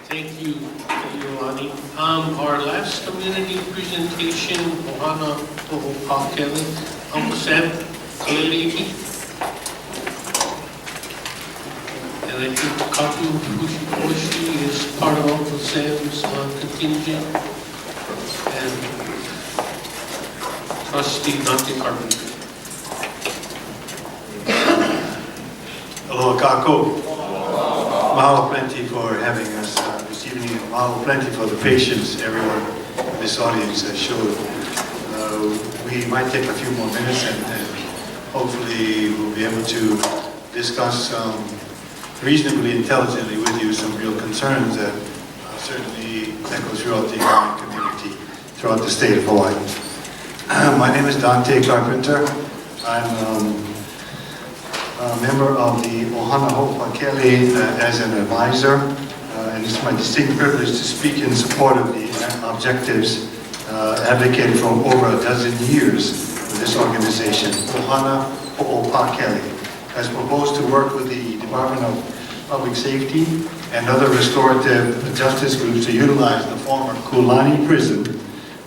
Thank you, Ioani. Our last community presentation, Ohana Hoopakele, Sept, and I think Kapu Fushikoshi is part of Uncle Sam's contingent, and Trustee Dante Carpenter. Aloha kako. Mahalo plenty for having us this evening, and mahalo plenty for the patience everyone in this audience has showed. We might take a few more minutes and hopefully we'll be able to discuss reasonably intelligently with you some real concerns that certainly echo throughout the Hawaiian community, throughout the state of Hawaii. My name is Dante Carpenter. I'm a member of the Ohana Hoopakele as an advisor, and it's my distinct privilege to speak in support of the objectives advocated for over a dozen years with this organization. Ohana Hoopakele has proposed to work with the Department of Public Safety and other restorative justice groups to utilize the former Kulani prison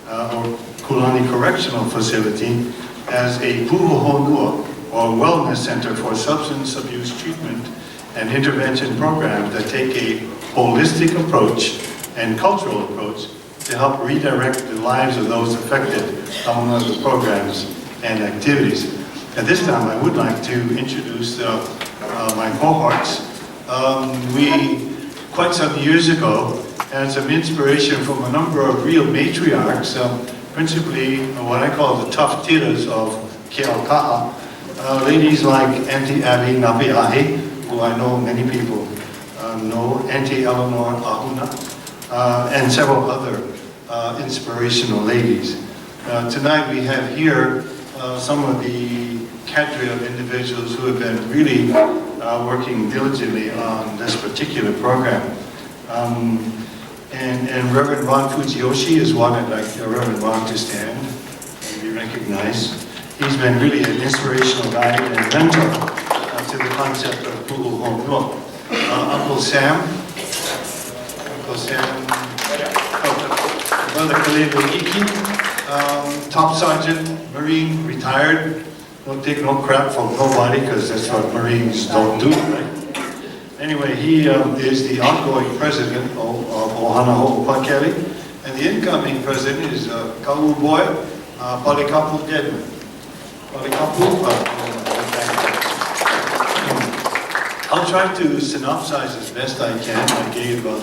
or Kulani Correctional Facility as a pu'uhonua, or wellness center for substance abuse treatment and intervention programs that take a holistic approach and cultural approach to help redirect the lives of those affected among other programs and activities. At this time, I would like to introduce my cohorts. We, quite some years ago, had some inspiration from a number of real matriarchs, principally what I call the tough tiras of Keauka'a. Ladies like Auntie Abby Napi'ahi, who I know many people know, Auntie Eleanor Ahuna, and several other inspirational ladies. Tonight we have here some of the cadre of individuals who have been really working diligently on this particular program. And Reverend Ron Fujioshi is one I'd like Reverend Ron to stand and be recognized. He's been really an inspirational guide and mentor to the concept of pu'uhonua. Uncle Sam, Brother Kalebo Iki, Top Sergeant, Marine, retired. Don't take no crap from nobody, because that's what Marines don't do, right? Anyway, he is the outgoing president of Ohana Hoopakele, and the incoming president is Kau boy, Palikapu Deadman. I'll try to synopsize as best I can. I gave a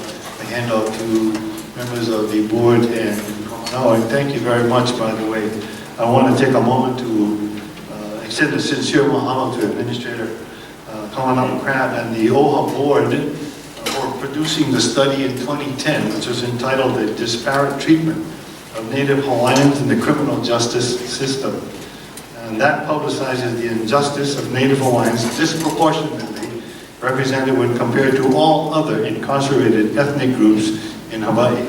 handout to members of the board, and thank you very much, by the way. I want to take a moment to extend a sincere mahalo to Administrator Kawanau Crab and the OHA board for producing the study in 2010, which was entitled The Disparate Treatment of Native Hawaiians in the Criminal Justice System. And that publicizes the injustice of Native Hawaiians disproportionately represented when compared to all other incarcerated ethnic groups in Hawaii.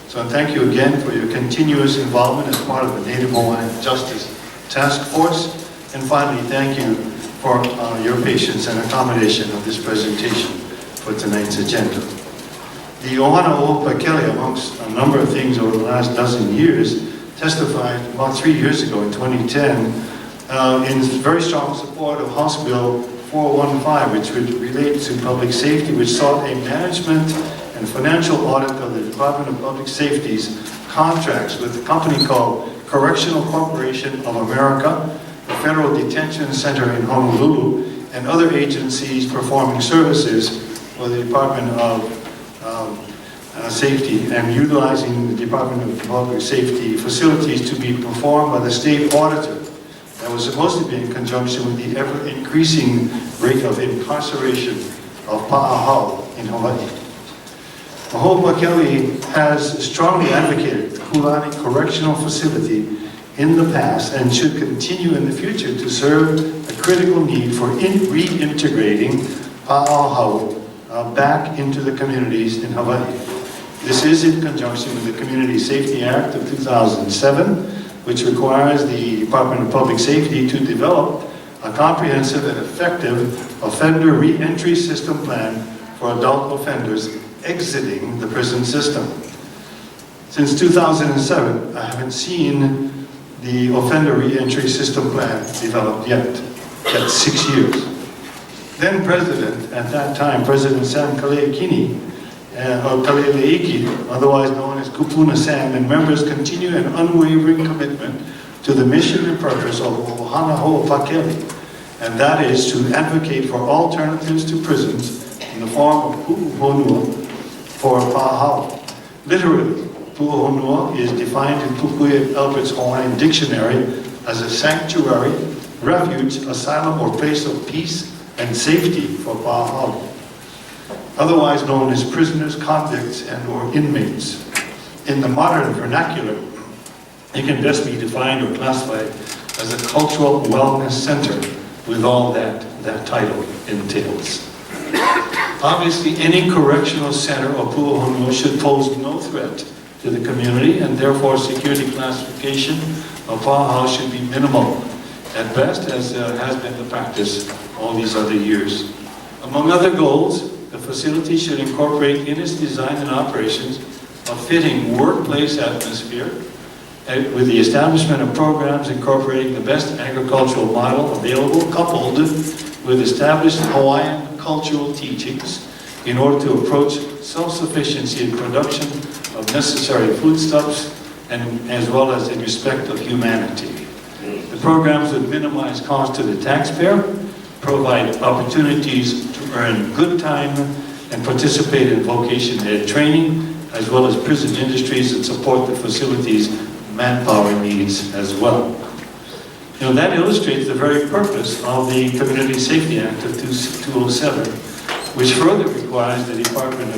So thank you again for your continuous involvement as part of the Native Hawaiian Justice Task Force. And finally, thank you for your patience and accommodation of this presentation for tonight's agenda. The Ohana Hoopakele, amongst a number of things over the last dozen years, testified about 3 years ago in 2010 in very strong support of House Bill 415, which would relate to public safety, which sought a management and financial audit of the Department of Public Safety's contracts with a company called Correctional Corporation of America, the Federal Detention Center in Honolulu, and other agencies performing services for the Department of Safety, and utilizing the Department of Public Safety facilities to be performed by the state auditor that was supposed to be in conjunction with the ever-increasing rate of incarceration of pa'ahau in Hawaii. Hoopakele has strongly advocated the Kulani Correctional Facility in the past and should continue in the future to serve a critical need for reintegrating pa'ahau back into the communities in Hawaii. This is in conjunction with the Community Safety Act of 2007, which requires the Department of Public Safety to develop a comprehensive and effective offender re-entry system plan for adult offenders exiting the prison system. Since 2007, I haven't seen the offender re-entry system plan developed yet. That's 6 years. Then President, at that time, President Sam Kaleikini, or Kaleleiki, otherwise known as Kupuna Sam, and members continue an unwavering commitment to the mission and purpose of Ohana Hoopakele, and that is to advocate for alternatives to prisons in the form of pu'uhonua for pahao. Literally, pu'uhonua is defined in Pukuya Albert's Hawaiian Dictionary as a sanctuary, refuge, asylum, or place of peace and safety for pahao, otherwise known as prisoners, convicts, and or inmates. In the modern vernacular, it can best be defined or classified as a cultural wellness center with all that title entails. Obviously, any correctional center or pu'uhonua should pose no threat to the community, and therefore security classification of pahao should be minimal, at best, as has been the practice all these other years. Among other goals, the facility should incorporate in its design and operations a fitting workplace atmosphere, with the establishment of programs incorporating the best agricultural model available, coupled with established Hawaiian cultural teachings in order to approach self-sufficiency in production of necessary foodstuffs, and as well as in respect of humanity. The programs would minimize cost to the taxpayer, provide opportunities to earn good time, and participate in vocation ed training, as well as prison industries that support the facility's manpower needs as well. You know, that illustrates the very purpose of the Community Safety Act of 2007, which further requires the Department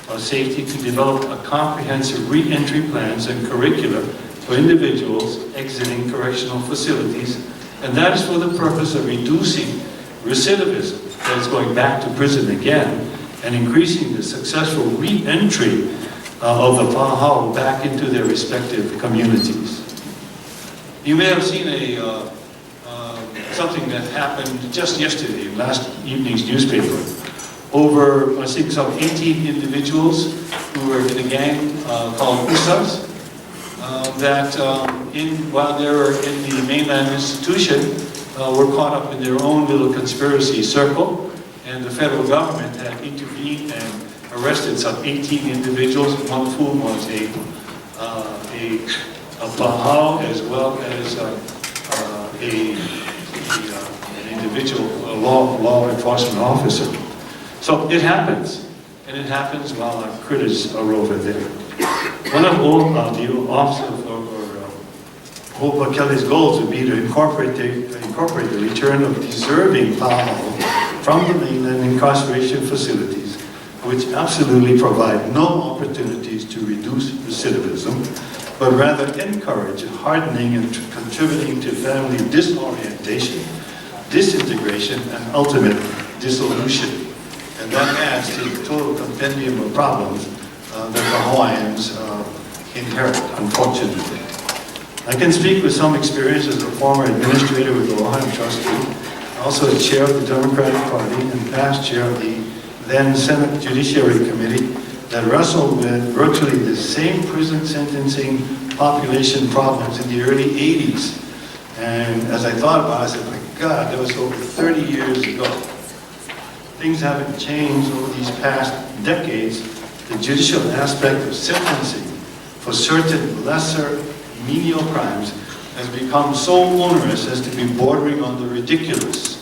of Safety to develop a comprehensive re-entry plans and curricula for individuals exiting correctional facilities, and that is for the purpose of reducing recidivism, that is going back to prison again, and increasing the successful re-entry of the pahao back into their respective communities. You may have seen something that happened just yesterday, last evening's newspaper. Over, I think, some 18 individuals who were in a gang called Usas, that while they were in the mainland institution, were caught up in their own little conspiracy circle, and the federal government had intervened and arrested some 18 individuals, one of whom was a pahao, as well as an individual law enforcement officer. So it happens, and it happens while our critters are over there. One of the Office of Hoopakele's goals would be to incorporate the return of deserving pahao from the mainland incarceration facilities, which absolutely provide no opportunities to reduce recidivism, but rather encourage hardening and contributing to family disorientation, disintegration, and ultimate dissolution. And that adds to the total compendium of problems that the Hawaiians inherit, unfortunately. I can speak with some experience as a former administrator with the Ohana Trustees, also as chair of the Democratic Party and past chair of the then Senate Judiciary Committee that wrestled with virtually the same prison sentencing population problems in the early 80s. And as I thought about it, I said, my God, that was over 30 years ago. Things haven't changed over these past decades. The judicial aspect of sentencing for certain lesser menial crimes has become so onerous as to be bordering on the ridiculous.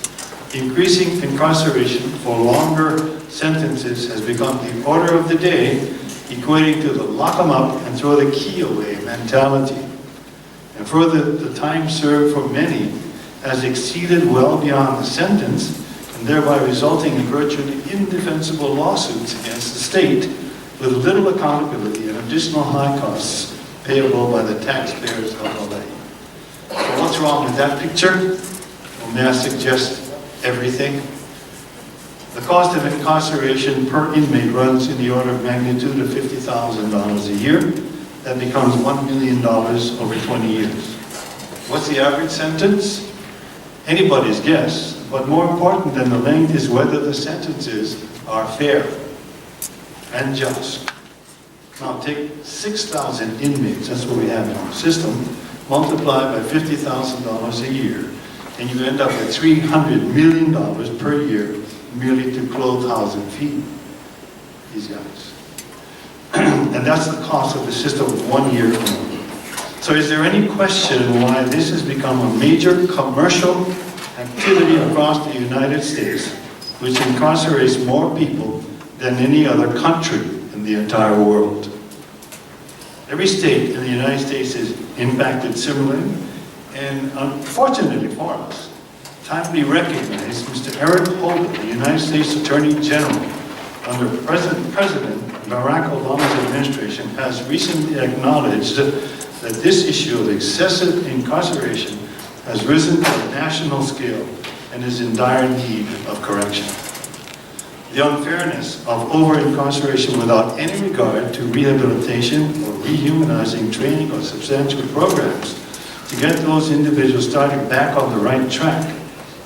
Increasing incarceration for longer sentences has become the order of the day, equating to the lock 'em up and throw the key away mentality. And further, the time served for many has exceeded well beyond the sentence, and thereby resulting in virtually indefensible lawsuits against the state with little accountability and additional high costs payable by the taxpayers of Hawaii. So what's wrong with that picture? Well, may I suggest everything? The cost of incarceration per inmate runs in the order of magnitude of $50,000 a year. That becomes $1 million over 20 years. What's the average sentence? Anybody's guess, but more important than the length is whether the sentences are fair. and just. Now take 6,000 inmates, that's what we have in our system, multiply by $50,000 a year, and you end up at $300 million per year merely to clothe, house, and feed these guys. And that's the cost of the system 1 year alone. So is there any question why this has become a major commercial activity across the United States, which incarcerates more people than any other country in the entire world? Every state in the United States is impacted similarly, and unfortunately for us, timely recognized Mr. Eric Holder, the United States Attorney General, under President Barack Obama's administration, has recently acknowledged that this issue of excessive incarceration has risen to a national scale and is in dire need of correction. The unfairness of over-incarceration without any regard to rehabilitation or rehumanizing training or substantial programs to get those individuals started back on the right track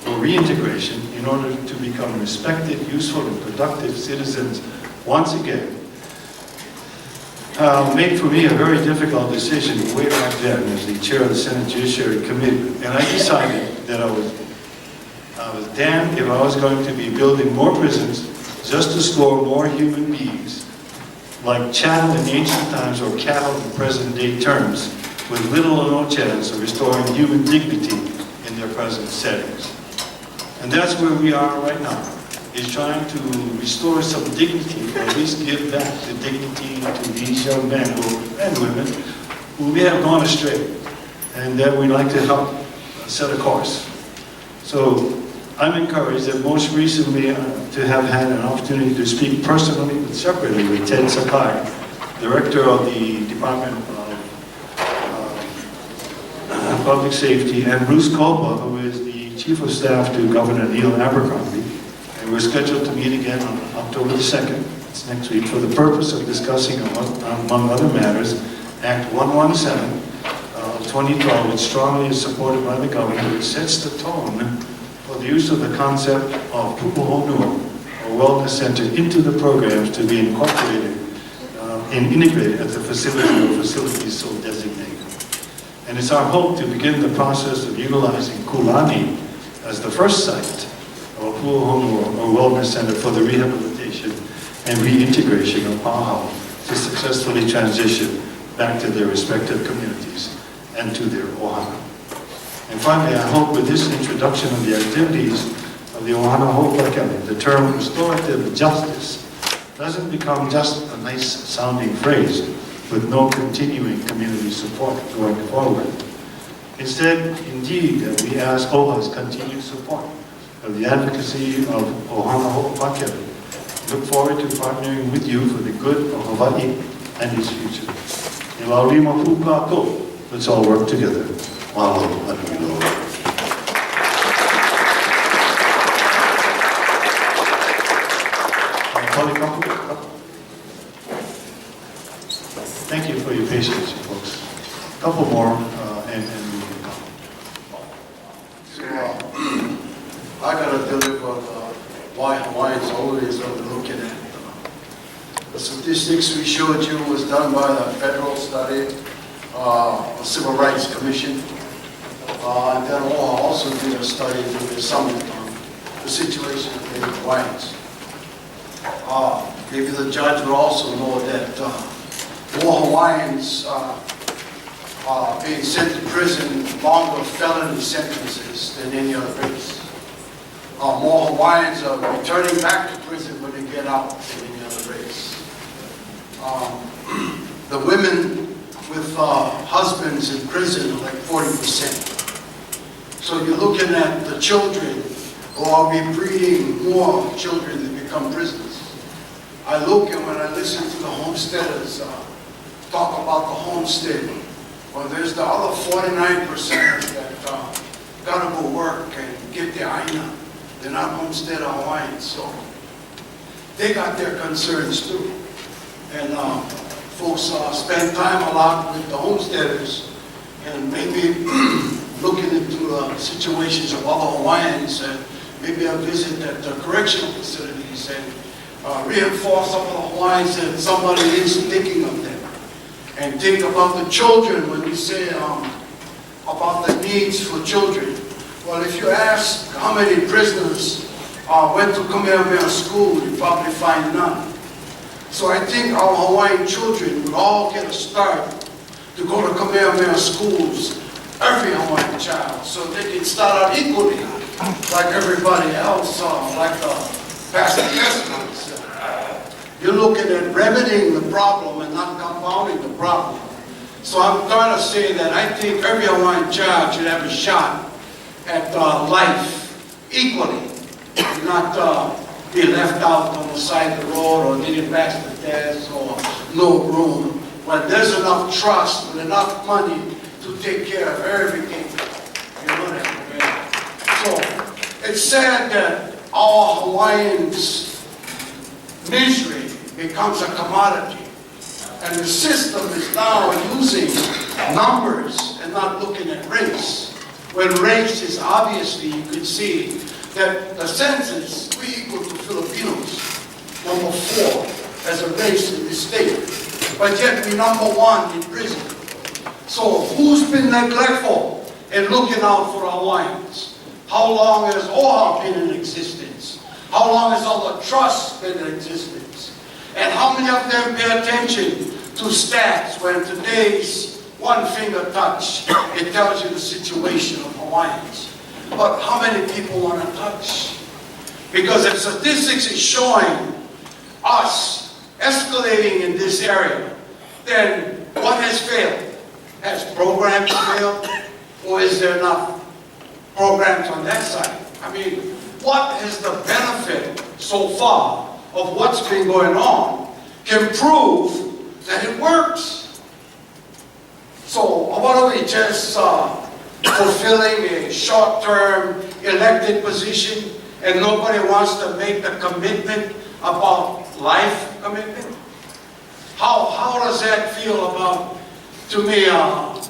for reintegration in order to become respected, useful, and productive citizens once again made for me a very difficult decision way back then as the chair of the Senate Judiciary Committee. And I decided that I was damned if I was going to be building more prisons just to store more human beings like chattel in ancient times or cattle in present-day terms with little or no chance of restoring human dignity in their present settings. And that's where we are right now, is trying to restore some dignity, or at least give back the dignity to these young men and women who may have gone astray, and that we'd like to help set a course. So I'm encouraged that most recently to have had an opportunity to speak personally but separately with Ted Sakai, Director of the Department of Public Safety, and Bruce Colba, who is the Chief of Staff to Governor Neil Abercrombie. And we're scheduled to meet again on October the 2nd, it's next week, for the purpose of discussing, among other matters, Act 117 of 2012, which strongly is supported by the governor, which sets the tone for the use of the concept of pupuhonua, or wellness center, into the programs to be incorporated and integrated at the facility or facilities so designated. And it's our hope to begin the process of utilizing Kulani as the first site of a pupuhonua, or wellness center, for the rehabilitation and reintegration of paha to successfully transition back to their respective communities and to their ohana. And finally, I hope with this introduction of the activities of the Ohana Hoopakele, the term restorative justice doesn't become just a nice sounding phrase with no continuing community support going forward. Instead, indeed, we ask OHA's continued support of the advocacy of Ohana Hoopakele. Look forward to partnering with you for the good of Hawaii and its future. Let's all work together. Mahalo at Hilo. Thank you for your patience, folks. A couple more, and we can go. So, I gotta deliver why Hawaiians always are looking at the statistics we showed you was done by the federal study, Civil Rights Commission. And then OHA also did a study through the summit on the situation of Native Hawaiians. Maybe the judge would also know that more Hawaiians are being sent to prison longer felony sentences than any other race. More Hawaiians are returning back to prison when they get out than any other race. The women with husbands in prison are like 40%. So you're looking at the children, or are we breeding more children that become prisoners? I look, and when I listen to the homesteaders talk about the homestead, well, there's the other 49% that gotta go work and get their aina. They're not homesteader Hawaiians, so they got their concerns too. And folks spend time a lot with the homesteaders and maybe looking into the situations of other Hawaiians, and maybe a visit at the correctional facilities and reinforce some of the Hawaiians that somebody is thinking of them. And think about the children when we say about the needs for children. Well, if you ask how many prisoners went to Kamehameha School, you probably find none. So I think our Hawaiian children would all get a start to go to Kamehameha schools, every Hawaiian child, so they can start out equally, like everybody else, like Pastor Kessler said. You're looking at remedying the problem and not compounding the problem. So I'm trying to say that I think every Hawaiian child should have a shot at life equally, and not be left out on the side of the road or didn't pass the test or no room. When there's enough trust and enough money to take care of everything. You know that. So it's sad that all Hawaiians' misery becomes a commodity. And the system is now using numbers and not looking at race. When race is obviously, you could see that the census, we equal to Filipinos, number 4 as a race in this state. But yet we're number 1 in prison. So who's been neglectful in looking out for the Hawaiians? How long has OHA been in existence? How long has all the trusts been in existence? And how many of them pay attention to stats when today's one finger touch, it tells you the situation of Hawaiians. But how many people want to touch? Because if statistics is showing us escalating in this area, then what has failed? Has programs failed? Or is there enough programs on that side? I mean, what is the benefit so far of what's been going on can prove that it works? So what are we just fulfilling a short-term elected position and nobody wants to make the commitment about life commitment? How does that feel about, to me,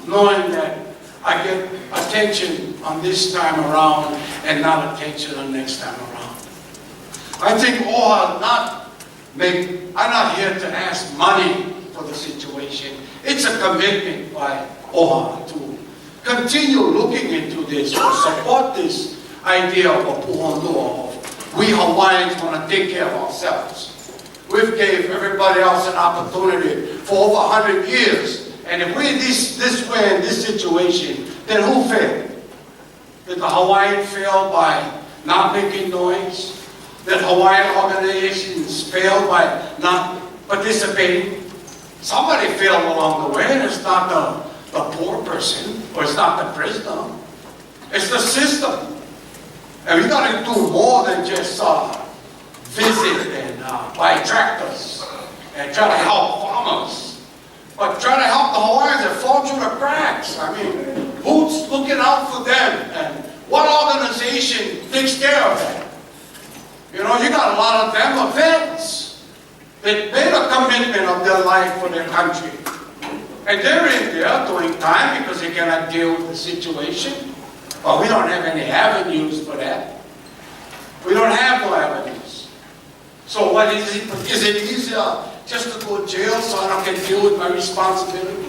knowing that I get attention on this time around and not attention on next time around? I think OHA I'm not here to ask money for the situation. It's a commitment by OHA to continue looking into this or support this idea of a puhonua, of we Hawaiians want to take care of ourselves. We've gave everybody else an opportunity for over 100 years. And if we're this way in this situation, then who failed? Did the Hawaiian fail by not making noise? Did Hawaiian organizations fail by not participating? Somebody failed along the way, and it's not the poor person, or it's not the prisoner. It's the system. And we got to do more than just visit and buy tractors and try to help farmers, but try to help the Hawaiians that fall through the cracks. I mean, who's looking out for them, and what organization takes care of that? You know, you got a lot of them are vets. They made a commitment of their life for their country, and they're in there doing time because they cannot deal with the situation. But we don't have any avenues for that. We don't have no avenues. So what is it? Is it easier just to go to jail so I can deal with my responsibility?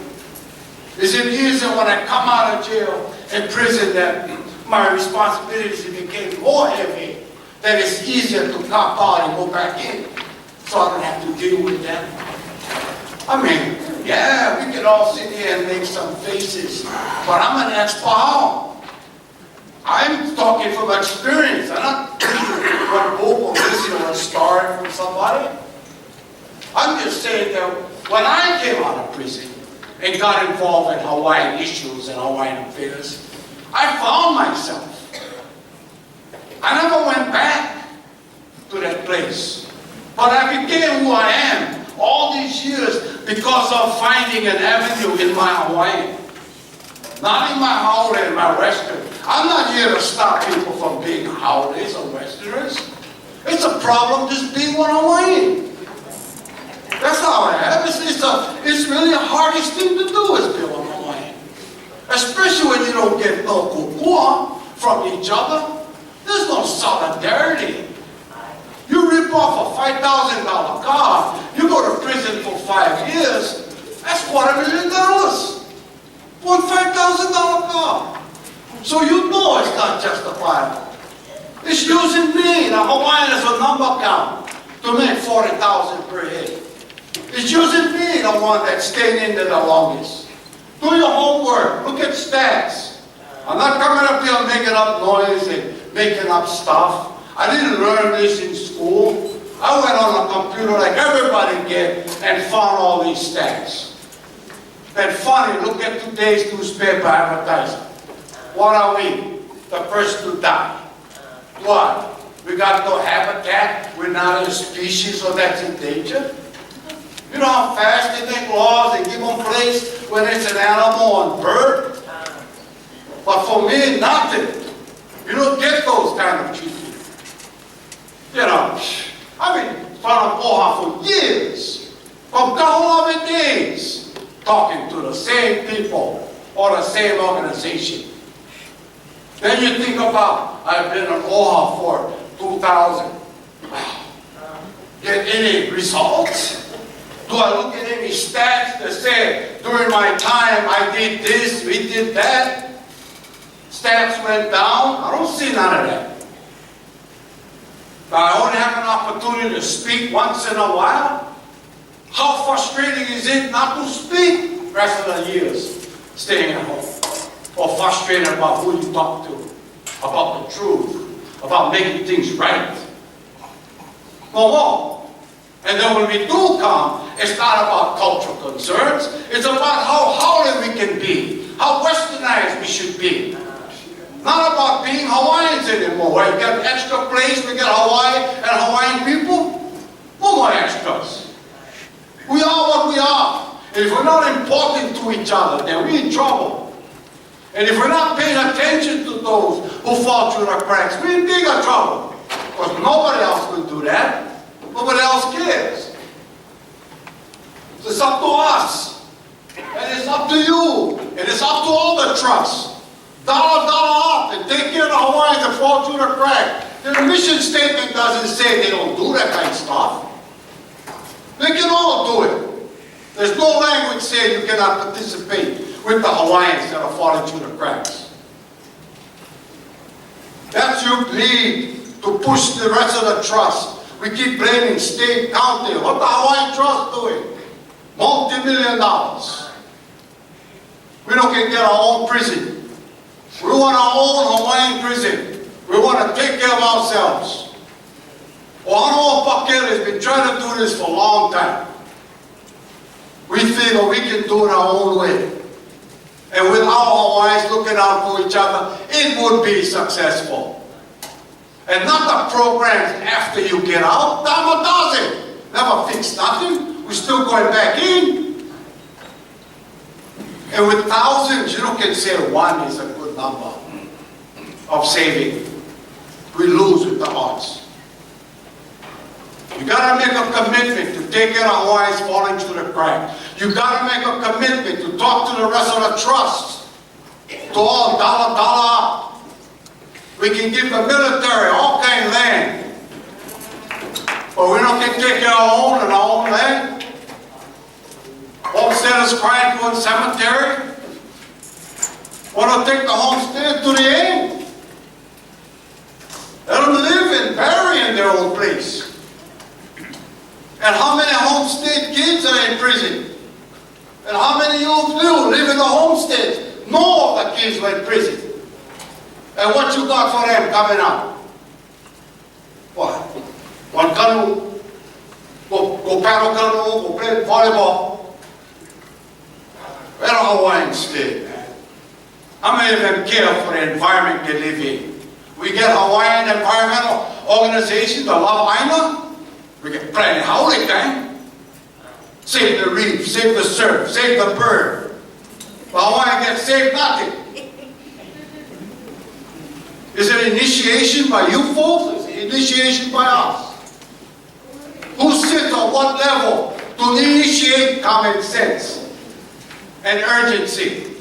Is it easier when I come out of jail and prison that my responsibilities became more heavy, that it's easier to cop out and go back in so I don't have to deal with them? I mean, yeah, we can all sit here and make some faces, but I'm an ex-pahal. I'm talking from experience. I'm not reading one book or listening to a story from somebody. I'm just saying that when I came out of prison and got involved in Hawaiian issues and Hawaiian affairs, I found myself. I never went back to that place. But I became who I am all these years because of finding an avenue in my Hawaiian. Not in my Haole and my Western. I'm not here to stop people from being Haules or Westerners. It's a problem just being one Hawaiian. That's how I am. It's really the hardest thing to do is be one Hawaiian. Especially when you don't get no kukua from each other. There's no solidarity. You You rip off a $5,000 car, you go to prison for 5 years, that's $250,000 for a $5,000 car. So you know it's not justifiable. It's using me, the Hawaiian, as a number count to make $40,000 per head. It's using me, the one that's staying in there the longest. Do your homework. Look at stats. I'm not coming up here making up noise and making up stuff. I didn't learn this in school. I went on a computer like everybody did and found all these stats. And funny, look at today's newspaper advertising. What are we? The first to die. What? We got no habitat, we're not a species, so that's endangered? You know how fast they make laws, they give them place when it's an animal and bird? But for me, nothing. You don't get those kind of treatment. You know, I've been in front of OHA for years, from Kahulawe days, talking to the same people or the same organization. Then you think about, I've been in OHA for 2000. Get any results? Do I look at any stats that say, during my time I did this, we did that? Stats went down? I don't see none of that. But I only have an opportunity to speak once in a while. How frustrating is it not to speak the rest of the years staying at home? Or frustrated about who you talk to, about the truth, about making things right. No more. And then when we do come, it's not about cultural concerns. It's about how Howling we can be, how westernized we should be. Not about being Hawaiians anymore. We got extra place, we got Hawaii and Hawaiian people. No more extras. We are what we are. And if we're not important to each other, then we're in trouble. And if we're not paying attention to those who fall through the cracks, we're in bigger trouble. Because nobody else will do that. Nobody else cares. So it's up to us. And it's up to you. And it's up to all the trusts. Dollar up and take care of the Hawaiians that fall through the crack. Their mission statement doesn't say they don't do that kind of stuff. They can all do it. There's no language saying you cannot participate with the Hawaiians that are falling through the cracks. That's your need to push the rest of the trust. We keep blaming state, county. What the Hawaiian Trust doing? Multi-million dollars. We don't get our own prison. We want our own Hawaiian prison. We want to take care of ourselves. Ohana Hoopakele has been trying to do this for a long time. We feel we can do it our own way. And with our Hawaiians looking out for each other, it would be successful. And not the programs after you get out. Dime a dozen. Never fix nothing. We're still going back in. And with thousands, you don't can say one is a good number of saving. We lose with the odds. You gotta make a commitment to take care of Hawaiians falling through the crack. You gotta make a commitment to talk to the rest of the trusts. To all dollar up. We can give the military all kind of land. But we don't get to take care of our own and our own land. Homesteaders crying to a cemetery. Want to take the homestead to the end. Let them live and bury in their own place. And how many homestead kids are in prison? And how many of you live in the homestead? No of the kids were in prison. And what you got for them coming out? What? One canoe, go paddle canoe, go play volleyball. Where are Hawaiians stay? How many of them care for the environment they live in? We get Hawaiian environmental organizations that love Aina. We get plenty how they can. Save the reef, save the surf, save the bird. But Hawaii gets saved nothing. Is it initiation by you folks? Is it initiation by us? Who sits on what level to initiate common sense and urgency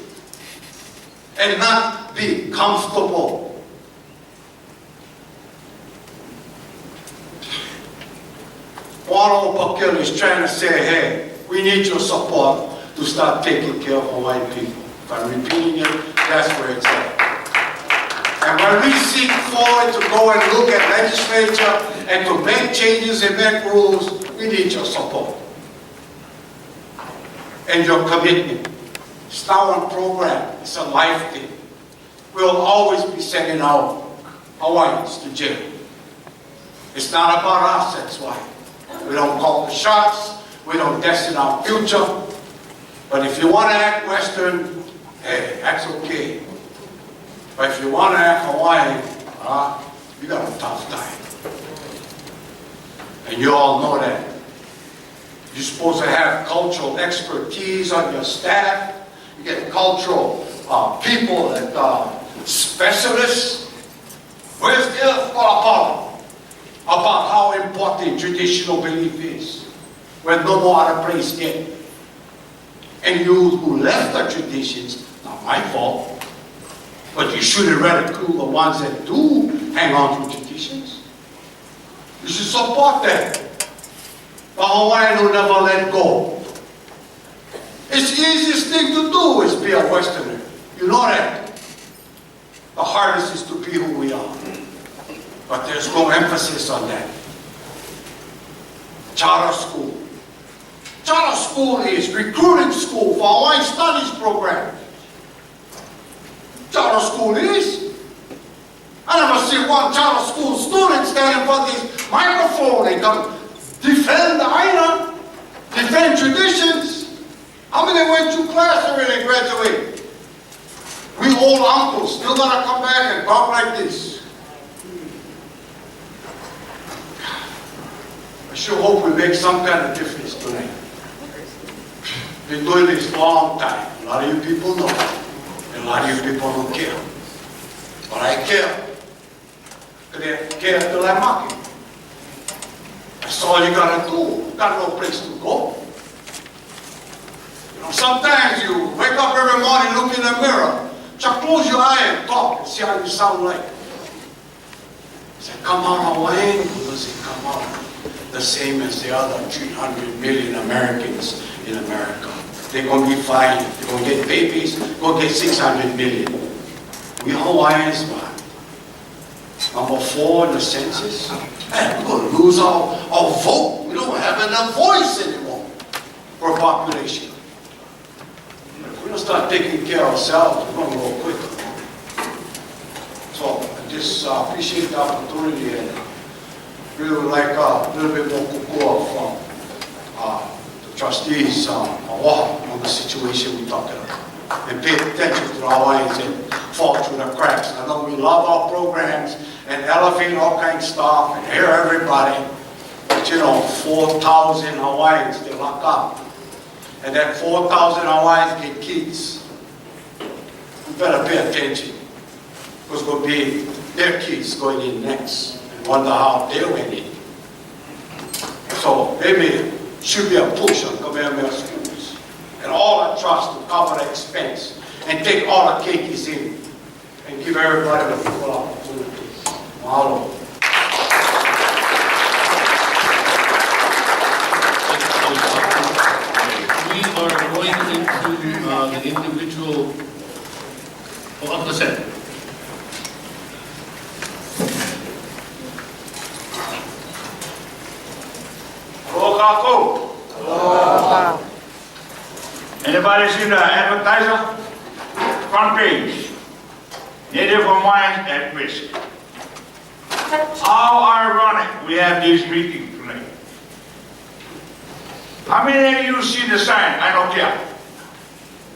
and not be comfortable? Ohana Hoopakele is trying to say, hey, we need your support to start taking care of Hawaiian people. If I'm repeating it, that's where it's at. And when we seek forward to go and look at legislature and to make changes and make rules, we need your support and your commitment. It's not one program, it's a life thing. We'll always be sending out Hawaiians to jail. It's not about us, that's why. We don't call the shots, we don't destine our future. But if you want to act Western, hey, that's okay. But if you want to act Hawaiian, you got a tough time. And you all know that. You're supposed to have cultural expertise on your staff. You get cultural people that specialists. Where's their thought about how important traditional belief is when no more other place get? And you who left the traditions, not my fault, but you shouldn't ridicule the ones that do hang on to traditions. You should support them. The Hawaiian will never let go. It's the easiest thing to do is be a Westerner. You know that. The hardest is to be who we are. But there's no emphasis on that. Charter school. Charter school is recruiting school for Hawaiian studies program. Charter school is. I never see one charter school student stand in front of this microphone and come defend the island, defend traditions. How many went to class already and graduated? We old uncles still gotta come back and talk like this. I sure hope we make some kind of difference tonight. Been doing this a long time. A lot of you people know. And a lot of you people don't care. But I care. Because I care till I'm mocking. That's all you gotta do. You got no place to go. You know, sometimes you wake up every morning, look in the mirror, just close your eye and talk and see how you sound like. Does it come out Hawaiian, or does it come out the same as the other 300 million Americans in America? They're going to be fine. They're going to get babies, going to get 600 million. We Hawaiians, man. Number 4 in the census. And we're going to lose our vote. We don't have enough voice anymore for population. If we don't start taking care of ourselves, we're going to go quicker. So I just appreciate the opportunity and really would like a little bit more kukua from the trustees on the situation we're talking about. And pay attention to the Hawaiians that fall through the cracks. I know we love our programs and elevate all kinds of stuff and hear everybody. But you know, 4,000 Hawaiians they lock up. And that 4,000 Hawaiians get kids. We better pay attention. Because it's going to be their kids going in next and wonder how they went in. So maybe should be a push on Kamehameha schools and all the trust to cover the expense and take all the keikis in and give everybody the equal opportunities. Mahalo. We are going into the individual. Oh, Uncle Sept. Anybody seen the advertiser? Front page. Native Hawaiians at risk. How ironic we have this meeting tonight. How many of you see the sign? I don't care.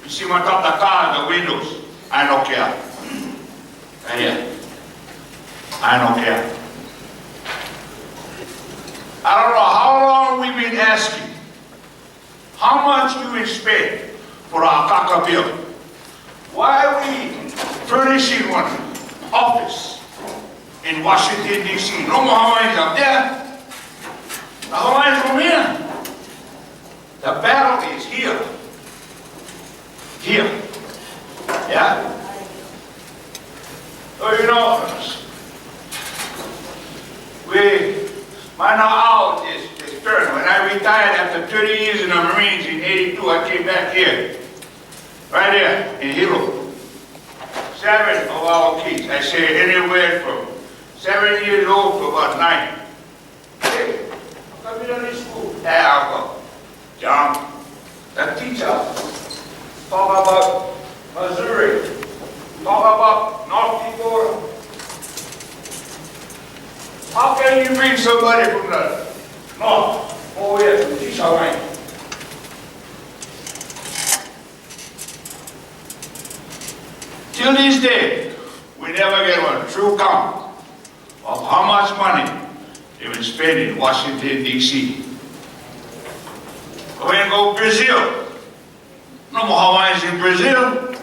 You see on top of the car, the windows? I don't care. Right here. I don't care. I don't know how long we've been asking. How much do we spend for our kaka bill? Why are we furnishing one office in Washington, D.C.? No more Hawaiians up there. The Hawaiians from here. The battle is here. Here. Yeah? So you know, we find out this concern. When I retired after 30 years in the Marines in '82, I came back here, right here in Hilo. 7 of our kids, I say anywhere from 7 years old to about 9. Hey, how come you don't in school? Hey, Uncle John, the teacher, talk about Missouri, talk about North Dakota. How can you bring somebody from the north over here to teach Hawaii? Till this day, we never get a true count of how much money they've been spending in Washington, D.C. Go and go Brazil. No more Hawaiians in Brazil.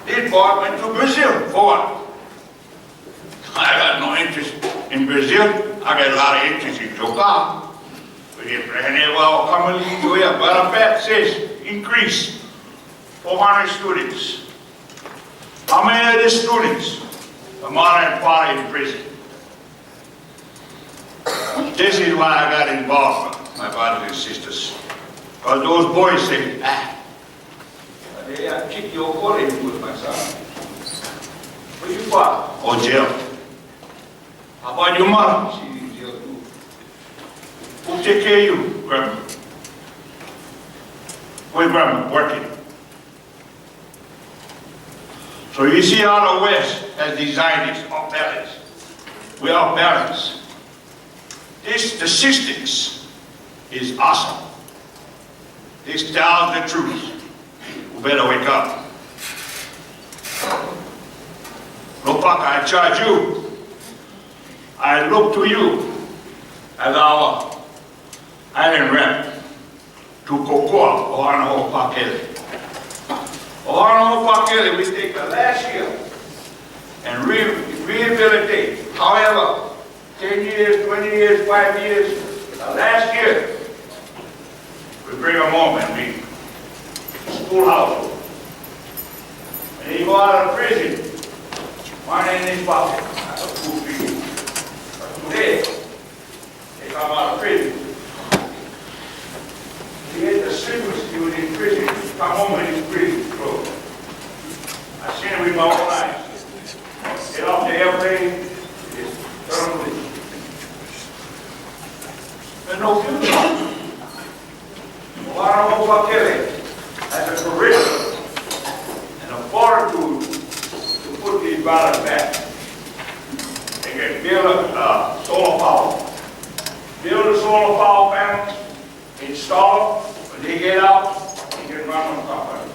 This boy went to Brazil for what? I got no interest in Brazil. I got a lot of interest in Joka. We didn't plan it well. Come and lead you here. But a fact says increase 400 students. How many of these students? The mother and father in prison. This is why I got involved, my brothers and sisters. Because those boys say, they kick your body with my son. Where you from? Oh, jail. How about your mother? She's in jail too. Who take care of you, Grandma? Where's Grandma working? So you see how the West has designed this off balance. We're off balance. This statistics is awesome. This tells the truth. We better wake up. No, Paka, I charge you. I look to you as our island rep to Kokoa, Ohana Hoopakele. Ohana Hoopakele, we take the last year and rehabilitate. However, 10 years, 20 years, 5 years, the last year, we bring them home and we schoolhouse. And he go out of prison, money in his pocket. That's a fool for you. But today, they come out of prison. He had the symbols he was in prison, come home in his prison clothes. I seen it with my own eyes. Get off the airplane, just turn them loose. There's no future. Ohana Hoopakele has a charisma and a fortitude to put these brothers back. They can build a solar power. Build a solar power panels, install them. When they get out, they can run on company.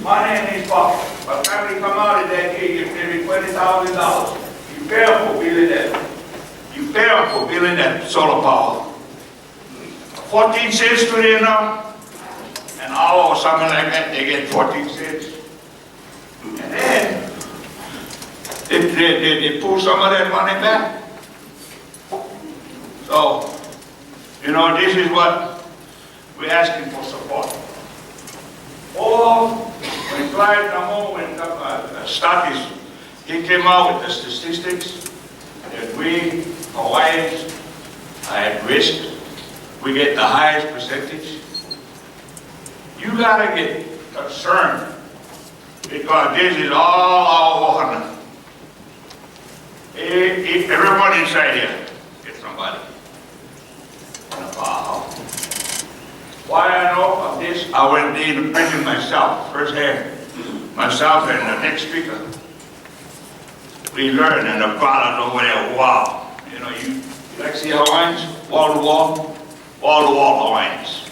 Money in his pocket. By the time they come out of that year, you give maybe $20,000. You pay them for building that. You pay them for building that solar power. 14 cents today now, an hour or something like that, they get 14 cents. And then, they pull some of that money back. So, you know, this is what we're asking for support. Or, when Clyde come home, when Studies, he came out with the statistics that we Hawaiians are at risk. We get the highest percentage. You gotta get concerned because this is all our Ohana. If everyone inside here, get somebody. Why I know of this? I went in prison myself, firsthand. Myself and the next speaker. We learned and the brothers over there, wow. You know, you like to see Hawaiians, wall to wall. Wall-to-wall Hawaiians.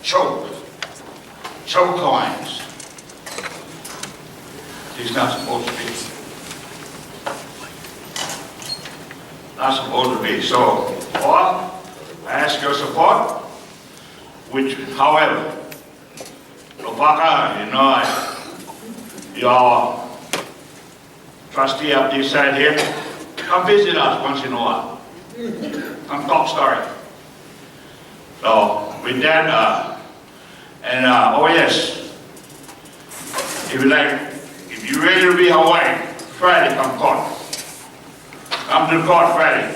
Choke Hawaiians. He's not supposed to be. Not supposed to be. So, or I ask your support, which, however, Lopaka, you know, your trustee up this side here, come visit us once in a while. Come talk story. So, with that, oh yes, if you're ready to be Hawaiian, Friday come court. Come to court Friday.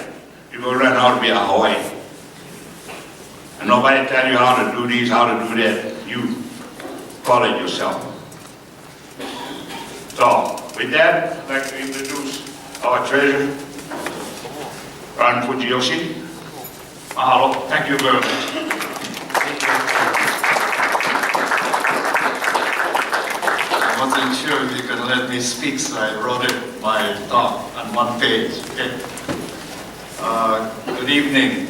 you will learn how to be a Hawaiian. And nobody tell you how to do this, how to do that. You call it yourself. So, with that, I'd like to introduce our treasurer, Ron Fujiyoshi. Mahalo. Thank you very much. I wasn't sure if you could let me speak, so I wrote it my thought on one page. Okay. Good evening,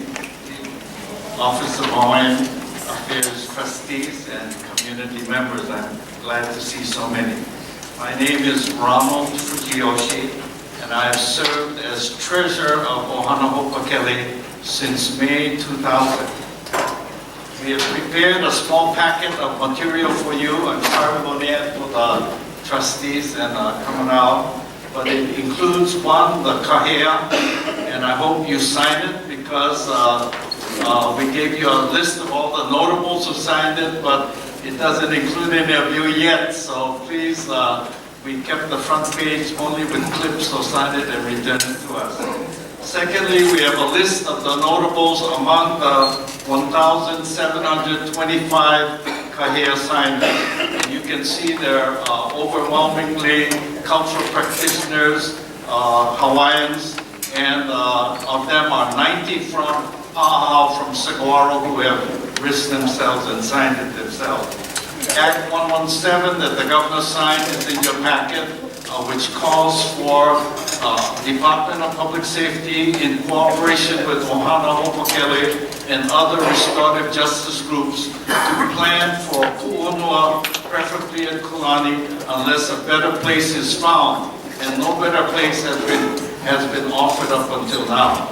Office of Hawaiian Affairs trustees and community members. I'm glad to see so many. My name is Ronald Fujiyoshi, and I have served as treasurer of Ohana Hoopakele since May 2000. We have prepared a small packet of material for you. I'm sorry about that for the trustees and coming out, but it includes one, the kahea, and I hope you sign it because we gave you a list of all the notables who signed it, but it doesn't include any of you yet, so please, we kept the front page only with clips, so sign it and return it to us. Secondly, we have a list of the notables among the 1,725 kahea signers. And you can see they're overwhelmingly cultural practitioners, Hawaiians, and of them are 90 from Paahau, from Saguaro, who have risked themselves and signed it themselves. Act 117 that the governor signed is in your packet, which calls for Department of Public Safety in cooperation with Ohana Hoopakele and other restorative justice groups to plan for pu'onua, preferably at Kulani, unless a better place is found, and no better place has been offered up until now.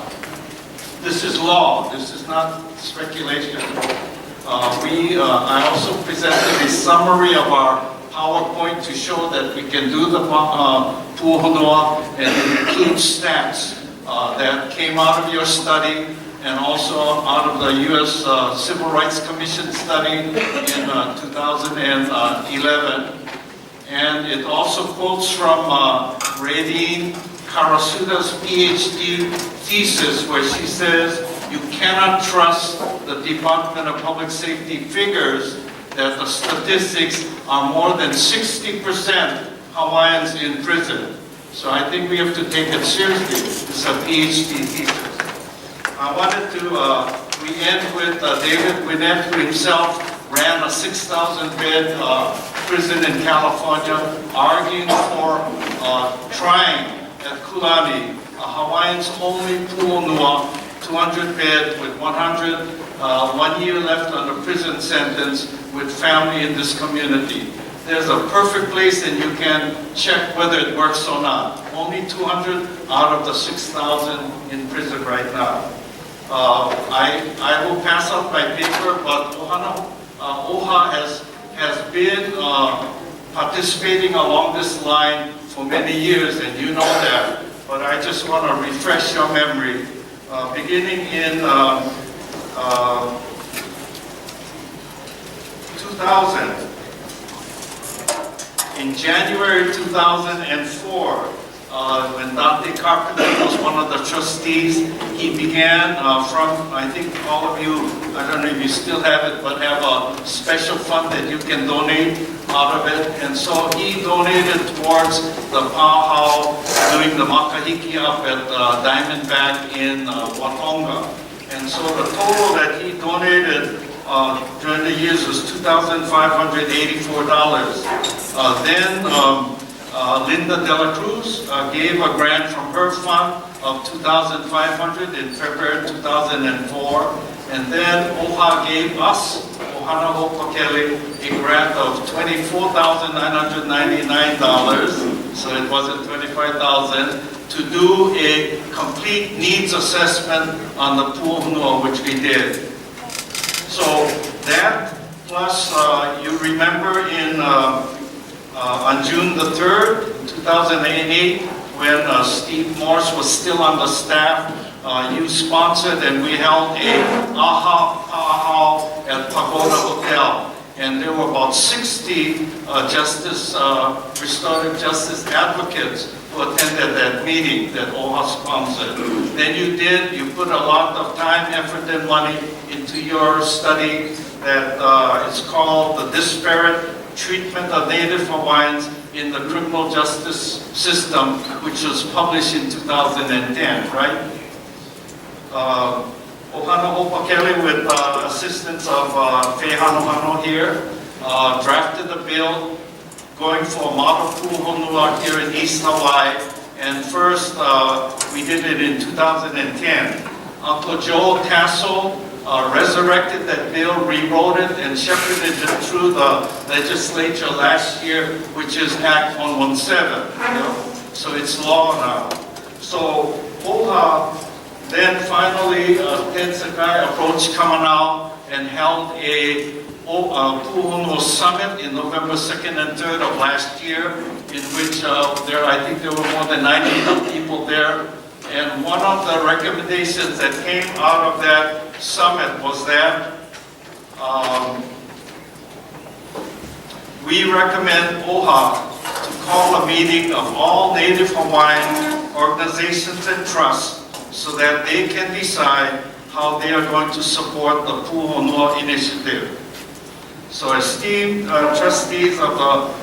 This is law. This is not speculation. I also presented a summary of our PowerPoint to show that we can do the pu'onua, and it includes stats that came out of your study and also out of the U.S. Civil Rights Commission study in 2011. And it also quotes from Radine Karasuda's PhD thesis, where she says, you cannot trust the Department of Public Safety figures that the statistics are more than 60% Hawaiians in prison. So I think we have to take it seriously. It's a PhD thesis. I wanted to, we end with David Winnett, who himself ran a 6,000-bed prison in California, arguing for trying at Kulani, a Hawaiians only pu'onua, 200-bed with 1 year left on the prison sentence with family in this community. There's a perfect place and you can check whether it works or not. Only 200 out of the 6,000 in prison right now. I will pass out my paper, but OHA has been participating along this line for many years, and you know that. But I just want to refresh your memory. Beginning in 2000, in January 2004, when Dante Carpenter was one of the trustees, he began from, I think all of you, I don't know if you still have it, but have a special fund that you can donate out of it. And so he donated towards the Paahau, doing the makahiki up at Diamondback in Watonga. And so the total that he donated during the years was $2,584. Then Linda De La Cruz gave a grant from her fund of $2,500 in February 2004. And then OHA gave us, Ohana Hoopakele, a grant of $24,999, so it wasn't $25,000, to do a complete needs assessment on the pu'onua, which we did. So that, plus you remember on June the 3rd, 2008, when Steve Morse was still on the staff, you sponsored and we held a Paahau at Pagoda Hotel. And there were about 60 restorative justice advocates who attended that meeting that OHA sponsored. Then you put a lot of time, effort, and money into your study that is called The Disparate Treatment of Native Hawaiians in the Criminal Justice System, which was published in 2010, right? Ohana Hoopakele, with assistance of Hano here, drafted a bill going for a model puhonua here in East Hawaii. And first, we did it in 2010. Uncle Joe Tasso resurrected that bill, rewrote it, and shepherded it through the legislature last year, which is Act 117. You know? So it's law now. So OHA then finally, Ted Sakai approached Kamanau and held a Puhonua Summit in November 2nd and 3rd of last year, in which I think there were more than 90 people there. And one of the recommendations that came out of that summit was that we recommend OHA to call a meeting of all Native Hawaiian organizations and trusts so that they can decide how they are going to support the Puhonua initiative. So esteemed trustees of the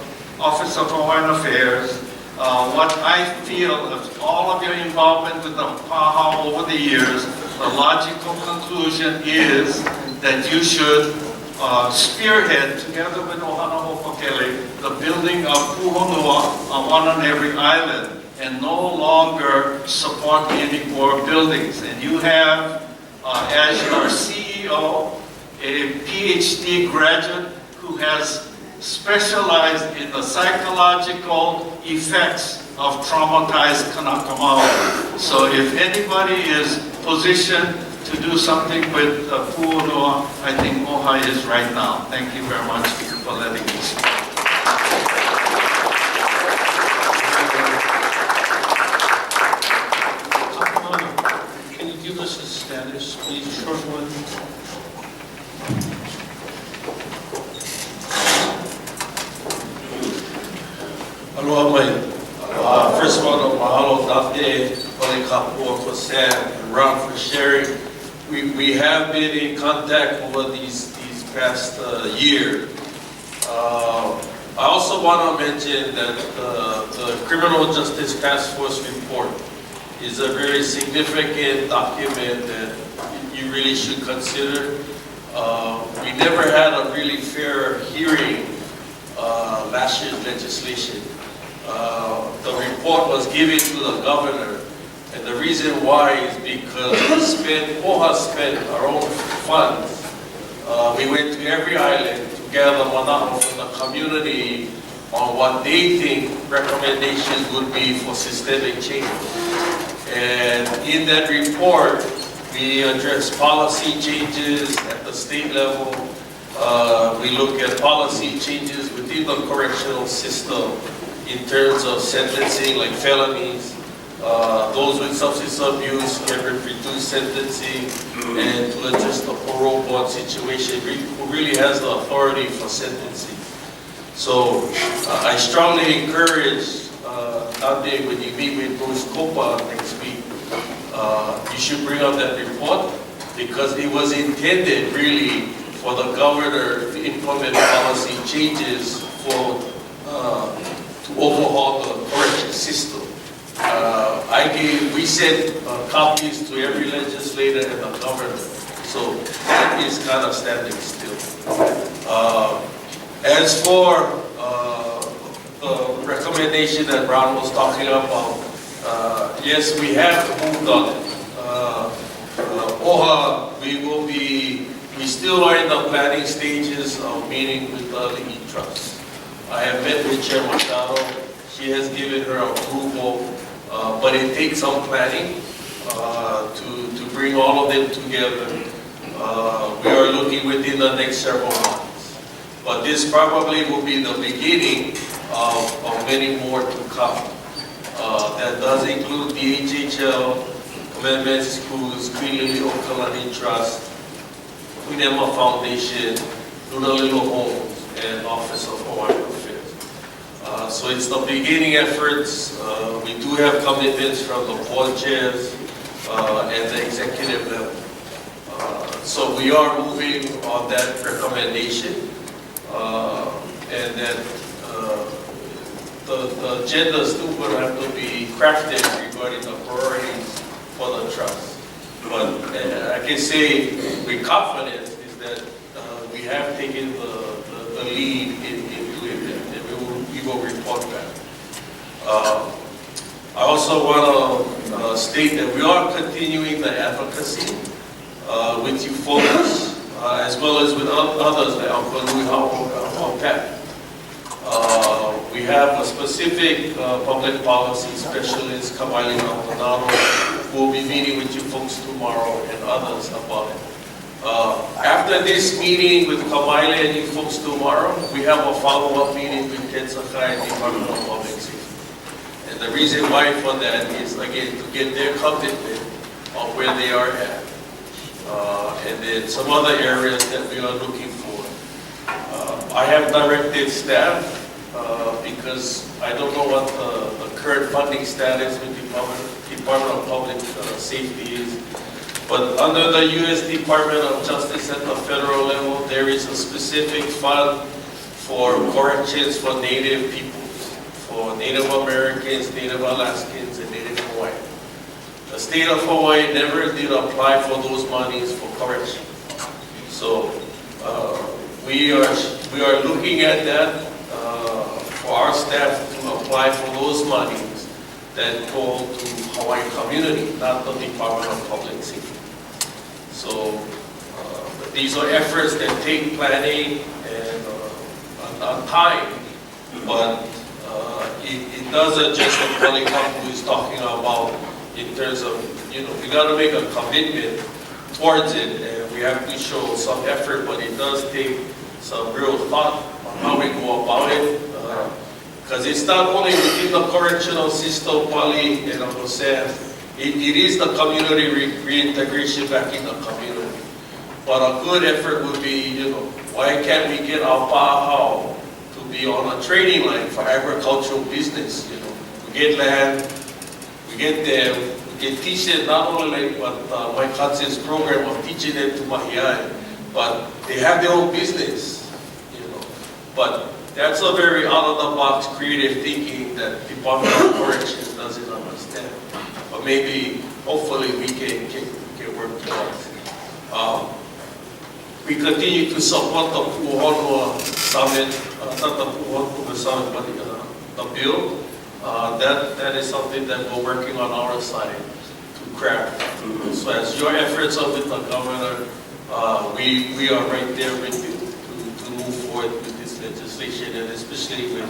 Office of Hawaiian Affairs, what I feel of all of your involvement with the PAHA over the years, the logical conclusion is that you should spearhead, together with Ohana Hoopakele, the building of Puhonua on one on every island, and no longer support any more buildings. And you have, as your CEO, a PhD graduate who has specialized in the psychological effects of traumatized Kanaka. So if anybody is positioned to do something with Puhonua, I think OHA is right now. Thank you very much for letting me speak. Can you give us a status, please, short one? Aloha mai. First of all, mahalo date, Kapua for Sam and Ron for sharing. We have been in contact over these past year. I also want to mention that the Criminal Justice Task Force report is a very significant document that you really should consider. We never had a really fair hearing last year's legislation. The report was given to the governor, and the reason why is because OHA spent our own funds. We went to every island to gather mana'o from the community on what they think recommendations would be for systemic change. And in that report, we address policy changes at the state level. We look at policy changes within the correctional system in terms of sentencing, like felonies. Those with substance abuse get reduced sentencing, and to address the parole board situation, who really has the authority for sentencing. So I strongly encourage Dante, when you meet with Bruce Copa next week, you should bring up that report, because it was intended really for the governor to implement policy changes for to overhaul the correction system. We sent copies to every legislator and the governor, so that is kind of standing still. As for the recommendation that Ron was talking about, yes, we have moved on it. OHA, we still are in the planning stages of meeting with the e-trusts. I have met with Chair Machado. She has given her approval, but it takes some planning to bring all of them together. We are looking within the next several months. But this probably will be the beginning of many more to come. That does include the HHL, Commandment Schools, Queen Lily Okalani Trust, Queen Emma Foundation, Luna Little Homes, and Office of Hawaiian Affairs. So it's the beginning efforts. We do have commitments from the board chairs and the executive level. So we are moving on that recommendation. And then the agenda still will have to be crafted regarding the priorities for the trust. But I can say with confidence is that we have taken the lead in doing that, and we will report back. I also want to state that we are continuing the advocacy with you folks, as well as with others like Uncle Pat. We have a specific public policy specialist, Kamaili Maldonado, who will be meeting with you folks tomorrow and others about it. After this meeting with Kamaili and you folks tomorrow, we have a follow-up meeting with Ken Sakai, Department of Public Safety. And the reason why for that is, again, to get their commitment on where they are at. And then some other areas that we are looking for. I have directed staff, because I don't know what the current funding status with Department of Public Safety is. But under the U.S. Department of Justice at the federal level, there is a specific fund for corrections for Native peoples, for Native Americans, Native Alaskans, and Native Hawaiians. The state of Hawaii never did apply for those monies for correction. So we are looking at that for our staff to apply for those monies that go to Hawaiian community, not the Department of Public Safety. So these are efforts that take planning and time, but it does address what Colleague Kapu is talking about in terms of, we got to make a commitment towards it, and we have to show some effort, but it does take some real thought on how we go about it. Because it's not only within the correctional system, Pali and Uncle Sam, it is the community reintegration back in the community. But a good effort would be, why can't we get our Pahao to be on a training line for agricultural business? We get land, we get them, we can teach them not only like what Mike Hudson's program of teaching them to Mahiai, but they have their own business, But that's a very out-of-the-box creative thinking that Department of Corrections doesn't understand. But maybe, hopefully, we can work towards it. We continue to support the Ohana Summit, not the Ohana Summit, but the bill. That is something that we're working on our side to craft. So as your efforts are with the governor, we are right there with you to move forward with this legislation, and especially with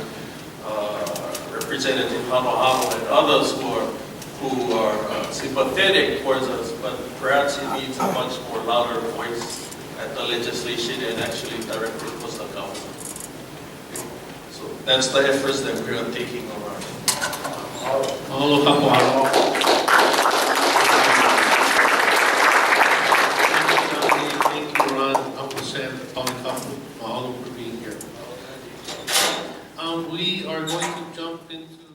Representative Hano and others who are sympathetic towards us, but perhaps it needs a much more louder voice at the legislation and actually directed towards the government. So that's the efforts that we are taking around. Mahalo kapoano. Thank you, Ron, Uncle Sam, Mahalo for being here. We are going to jump into